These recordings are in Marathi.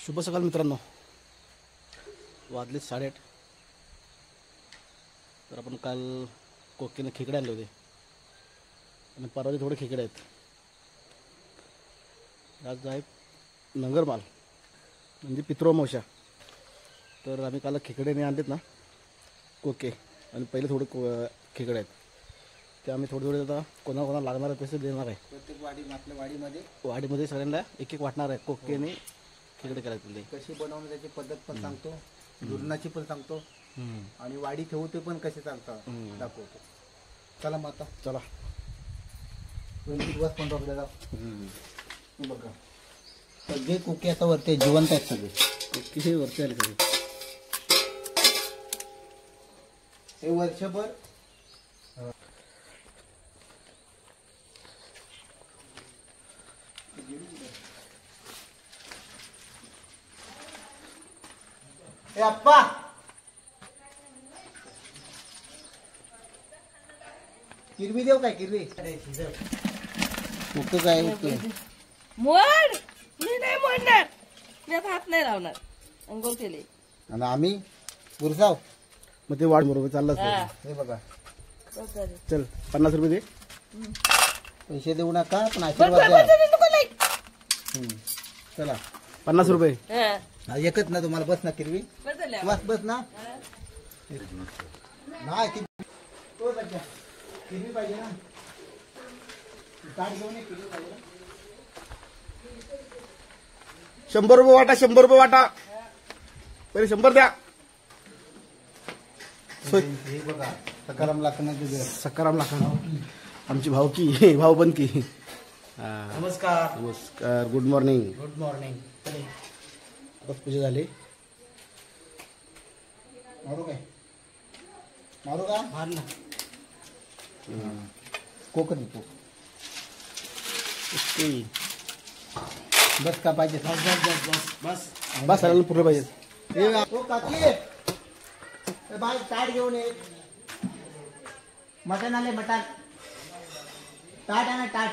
शुभ सकाळ मित्रांनो, वाजले 8:30. तर आपण काल कोकेने खेकडे आणले होते आणि परवा थोडे खेकडे आहेत. आज आहे नंगरमाल म्हणजे पितृअमावस्या. तर आम्ही काल खेकडेने आणलेत ना कोके, आणि पहिले थोडे खेकडे आहेत ते आम्ही थोडे आता कोणाला लागणार आहे तसे देणार आहे. प्रत्येक आपल्या वाडीमध्ये सगळ्यांना एक एक वाटणार आहे. कोकेने खेकडे करायचे कशी बनवण्याची पद्धत पण सांगतो, दुरणाची पण सांगतो आणि वाडी ठेवते पण कसे चालतात दाखवतो. चला मग आता चला 20 दिवस पण रोखले जाऊ. बघा सगळे कोके आता वरती जिवंत आहेत सगळे. कोके वरती आले सगळे. हे वर्षभर ए अप्पा किरवी देऊ काय किरवी उठतो काय उठतो मोड मी नाही मोडणार, मी आता हात नाही लावणार. अंघोळ केली आणि आम्ही गुरसाव मग ते वाढ बरोबर चाललंच नाही. हे बघा बस झालं. चल 50 रुपये दे. पैसे देऊ नका पण आशीर्वाद द्या. चला 50 रुपये. हा, हा, एकच ना तुम्हाला बस ना किरवी बस झालं. बस ना नाही तो बच्चा किरवी पाहिजे ना. ताट घेऊन ये, किरवी पाहिजे ना. 100 रुपये वाटा, 100 रुपये वाटा. पहिले 100 द्या. हे बघा सकाराम लाकडाची सकाराम लाखा आमची भावकी भाऊबंदकी. नमस्कार नमस्कार, गुड मॉर्निंग. Good morning. बस पूजा झाली. मारू काय मारू का मार ना. कोकणी कोक ओके. बस का पाहिजे बस सगळ्यांना पूर्ण पाहिजे. काकी बाय ताट घेऊन ये. मटण आले मटण. ताट आहे ना ताट.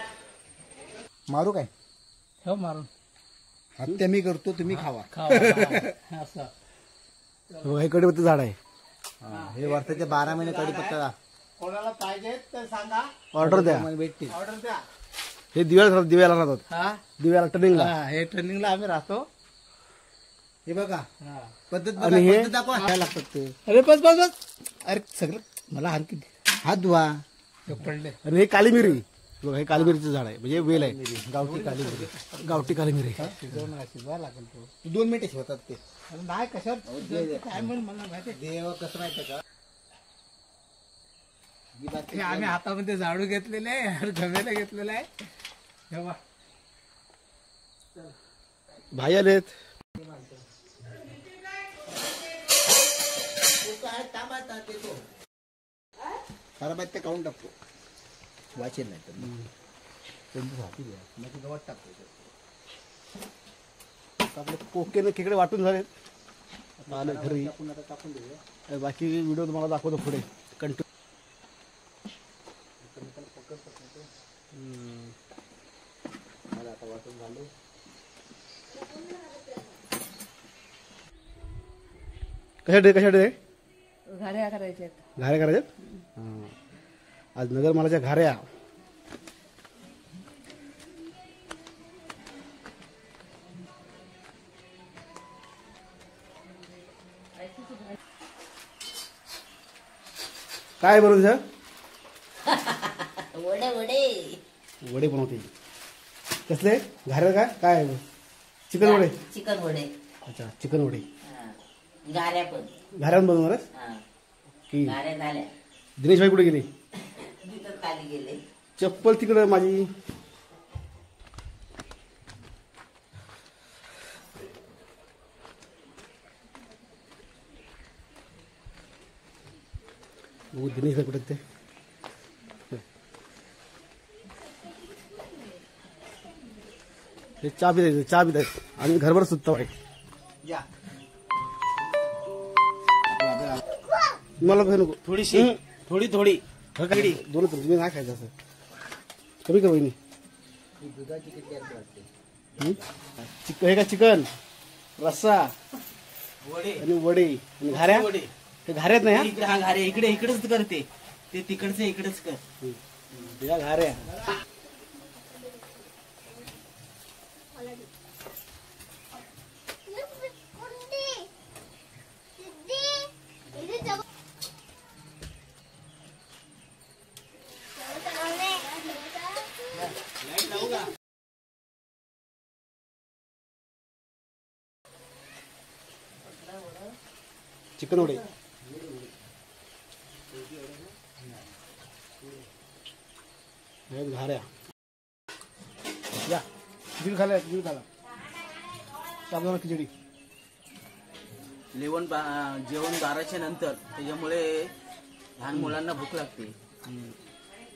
मारू काय हो मारून हत्या मी करतो तुम्ही खावा. असं हे कडीपत्ता झाड आहे. हे वर्षाचे 12 महिने कडीपत्ता कोणाला पाहिजे तर सांगा, ऑर्डर द्या. भेटतील. ऑर्डर द्या. हे दिव्याला राहतात. हा दिव्याला टर्निंगला. हे ट्रेनिंगला आम्ही राहतो. हे बघा पद्धत बघा, आणि हे पद्धत दाखवा. काय लागतात ते. अरे बस बस बस. अरे सगळं मला आणखी हात धुवा. पडले. आणि हे काली मिरी. बघा हे काली मिरीचं झाड आहे, म्हणजे वेल आहे. गावठी काली मिरी. गावठी काली मिरी. शिजवा लागेल तो 2 मिनिटे शिवतात ते. नाही कशावर काय म्हणून मला माहिती देव कसं माहिती का. आम्ही हातामध्ये झाडू घेतलेले आहे, गव्याला घेतलेला आहे. तेव्हा भाई आलेत. ते काढून टाकतो. वाचेल नाही तर त्यांची हाती द्या मग गवत टाकतो. आपले कोकेने खेकडे वाटून झालेत. आता आले घरी. आपण आता टाकून देऊया. बाकी व्हिडिओ तुम्हाला दाखवतो पुढे कंटिन्यू. आता वाटून झालो. कशासाठी घाऱ्या करायच्या. घाऱ्या करायच्यात. आज नगरमालाच्या घाऱ्या. काय बनवते वडे वडे वडे बनवते. कसले घाऱ्या? काय काय चिकन वडे. चिकन वडे. अच्छा, चिकन वडे. गाऱ्या पण घाऱ्यान बनवणार की. गाऱ्या झाल्या. दिनेश भाई कुठे गेले? तिथं खाली गेले. चप्पल तिकडं माझी. दिनेश भाई कुठे ते. हे चहा पित आहेत आणि घरभर सुद्धा आहे. या मला नको थोडीशी थोडी थोडी दोन तुम्ही नाही खायचं असं. कमी कर वहिनी. दुधाची किती वाटते. चिकन हे का चिकन रस्सा वडे आणि वडे आणि घाऱ्या वडे हे घाऱ्यात नाही इकडे हा घारे इकडेच करते ते तिकडचे इकडेच कर या घाऱ्या चिकन वडे घाऱ्या या खिचडी खाला साबुदाणा खिचडी जेवण 12च्या नंतर त्याच्यामुळे लहान मुलांना भूक लागते.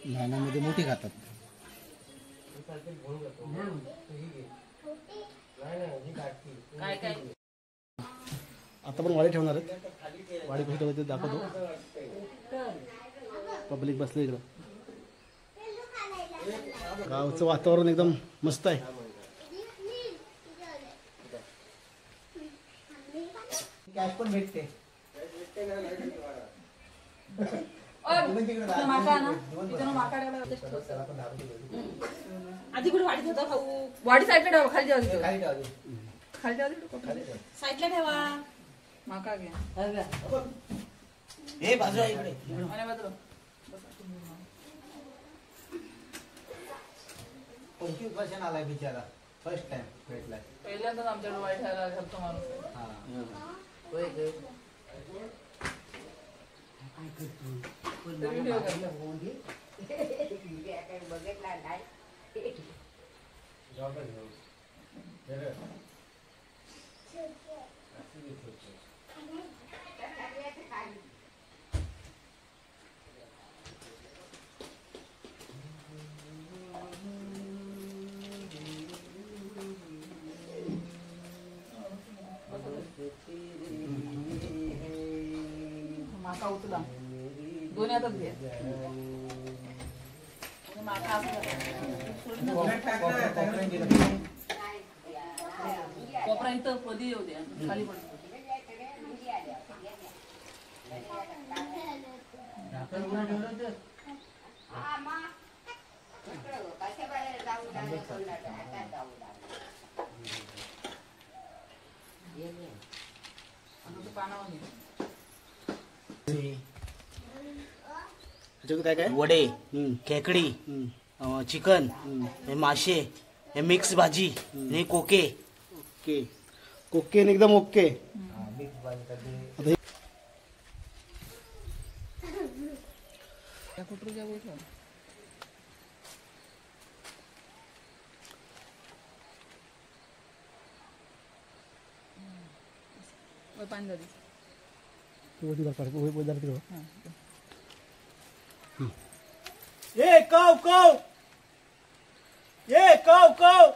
लहानामध्ये मोठी खातात. काय काय आता पण वाडी ठेवणार आहेत. वाडी कशी ठेवायची ते दाखवतो. पब्लिक बसले इकडं. गावचं वातावरण एकदम मस्त आहे. कॅश पण भेटते. आधी कुठे वाढीत होता भाऊ वाडी साईडला ठेवा खाली ठेवा खाली ठेवा. खाली ठेवा साईडला ठेवा माका घ्या हे बाजूला इकडे कोणती उपासन आलाय बिचारा. फर्स्ट टाइम भेटलाय. पहिल्यांदाच आमच्याकडे वाईट खायला घरचा माणूस हा. माका उचला दोन्ही हातात घ्या माका कोपरा इथं पदी येऊ द्या खाली पडतो काय काय वडे खेकडी चिकन हे मासे हे मिक्स भाजी हे कोके ओके कोके एकदम ओके. ये कव कव ये कव कव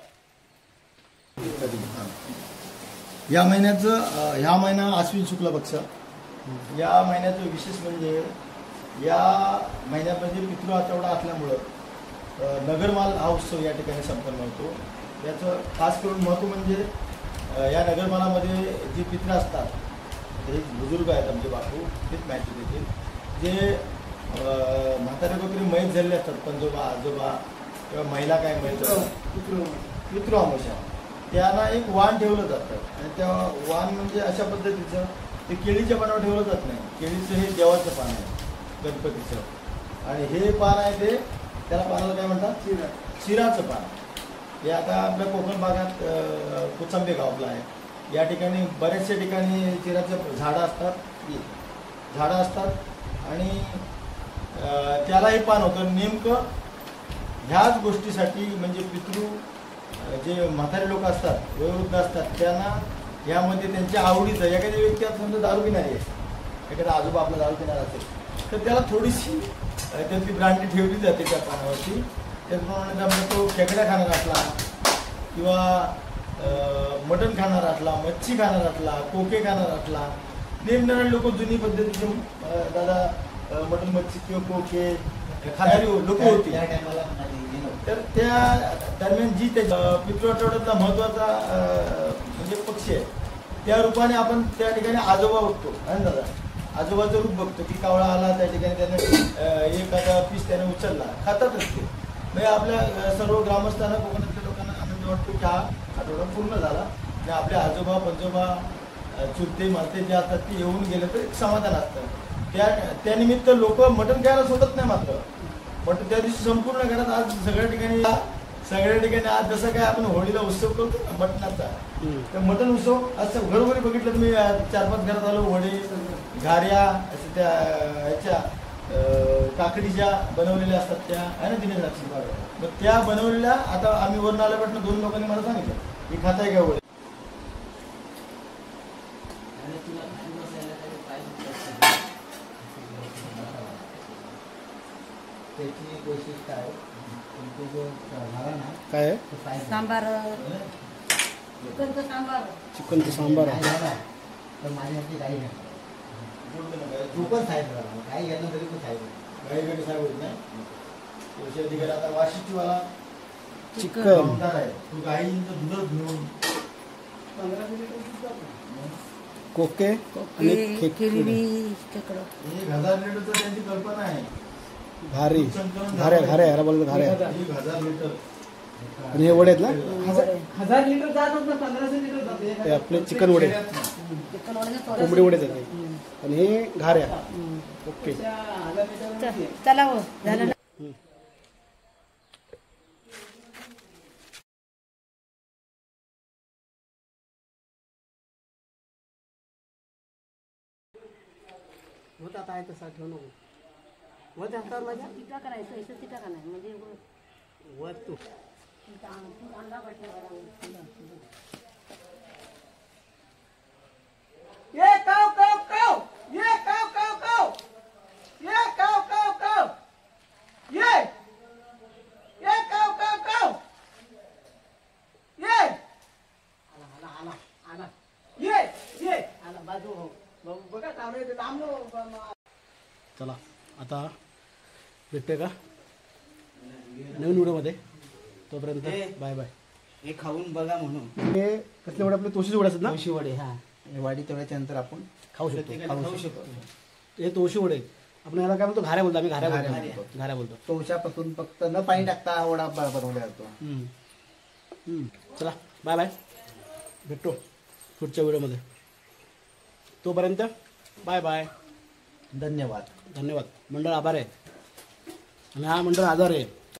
या महिन्याचं ह्या महिना आश्विन शुक्ल पक्ष. या महिन्याचं विशेष म्हणजे या महिन्यामध्ये पितृ आठवडा असल्यामुळं नगरमाल हा उत्सव या ठिकाणी संपन्न होतो. याचं खास करून महत्त्व म्हणजे या नगरमालामध्ये जी पितृ असतात हे बुजुर्ग आहेत आमचे बापू तेच माहिती देतील. जे म्हातारे वगैरे मैत झालेले असतात पंजोबा आजोबा किंवा महिला काय मैत पितृ अमावस्या त्यांना एक वाण ठेवलं जातं. आणि त्या वाण म्हणजे अशा पद्धतीचं ते केळीच्या पानावर ठेवलं जात नाही. केळीचं हे देवाचं पान आहे गणपतीचं. आणि हे पान आहे ते त्याला पानाला काय म्हणतात शिराचं पान. हे आता आपल्या कोकण भागात कोचंबे गावला आहे. या ठिकाणी बऱ्याचशा ठिकाणी चिराचं झाडं असतात आणि त्याला हे पान होतं. नेमकं ह्याच गोष्टीसाठी म्हणजे पितृ जे म्हातारे लोक असतात वयोवृद्ध असतात त्यांना यामध्ये त्यांच्या आवडीचं एखादी व्यक्ती आता समजा दारू पिणारी आहे एखादा आजोबा आपला दारू पिणार असेल तर त्याला थोडीशी त्याची ब्रांडी ठेवली जाते त्या पानावरती. त्याचप्रमाणे त्यामुळे तो खेकड्या खाणार असला किंवा मटण खाणार असला मच्छी खाणार असला कोके खाणार असला निरनिराळे लोक जुनी पद्धतीचे दादा मटण मच्छी किंवा कोके खाणारी लोक होती. तर त्या दरम्यान जी त्या पितृ आठवड्यातला महत्त्वाचा म्हणजे पक्ष आहे त्या रूपाने आपण त्या ठिकाणी आजोबा बघतो आहे ना दादा. आजोबाचं रूप बघतो की कावळा आला त्या ठिकाणी त्याने एखादा पीस त्याने उचलला, खातातच ते. म्हणजे आपल्या सर्व ग्रामस्थांना कोकणातल्या लोकांना आनंद वाटतो की हा आठवडा पूर्ण झाला आणि आपले आजोबा पंजोबा चुलते माते जे असतात ते येऊन गेले तर एक समाधान असतं. त्यानिमित्त लोक मटण खायला सोडत नाही मात्र. पण त्या दिवशी संपूर्ण घरात आज सगळ्या ठिकाणी आज जसं काय आपण होळीला उत्सव करतो ना मटणाचा, तर मटण उत्सव असं घरोघरी बघितलं तुम्ही. 4-5 घरात आलो वडे घाऱ्या असं त्या ह्याच्या काकडीच्या बनवलेल्या असतात त्या आहे ना दिनेश राक्षी. मग त्या बनवलेल्या आता आम्ही वरून आल्यापासून 2 लोकांनी मला सांगितलं की खाताय का वडे. त्याची वैशिष्ट्य आहे तुमचे जो झाला ना काय आहे? तो साईज सांबार चिकनचं सांबार चिकनचं सांबार आहे. नाही झाला तर माझ्यासाठी काही नाही. तू पण साईज झाला काही घेतलं तरी पण साईज गाईकडे साहेब होत नाही. तुळशी अधिकारी आता वाशिष्ठी वाला चिकन आमदार आहे. तू गाईचं दूध घेऊन कोके आणि खेकडे. 1000 लिटरचं त्यांची कल्पना आहे. घारी घाऱ्या ह्याला बोलतो घाऱ्या. 1000 लिटर आणि हे वडे आहेत ना, 1000 लिटर जात होतं 1500 लिटर जाते. ते आपले चिकन वडे कोंबडी वडेच आहेत ते. आणि हे घाऱ्या. ओके चला हो झालं ना. होत आता आहे तसा ठेवू नको. वर हातावर माझ्या तिटा करायचं असं तिटा का नाही म्हणजे वर तू ये काव काव काव ये काव काव काव ये काव काव काव ये काव काव काव ये आला आला आला ये आला बाजू हो बघा कावळे ते लांब. चला आता भेटतोय का नवीन व्हिडिओमध्ये. तोपर्यंत बाय बाय. हे खाऊन बघा म्हणून. हे कसले वडे आपले तोशीचे वडे असतात ना, तुळशी वडे हा वाडी तेवढ्याच्या नंतर आपण खाऊ शकतो. खाऊ शकतो. हे तोशी वडे आपण याला काय म्हणतो घाऱ्या बोलतो. आम्ही घाऱ्या बोलतो. तोशापासून फक्त न पाणी टाकता वडा बनवला जातो. चला बाय बाय. भेटतो पुढच्या व्हिडिओमध्ये. तोपर्यंत बाय बाय. धन्यवाद. धन्यवाद. मंडळ आभार आहे आणि हा मंडळ आधार आहे.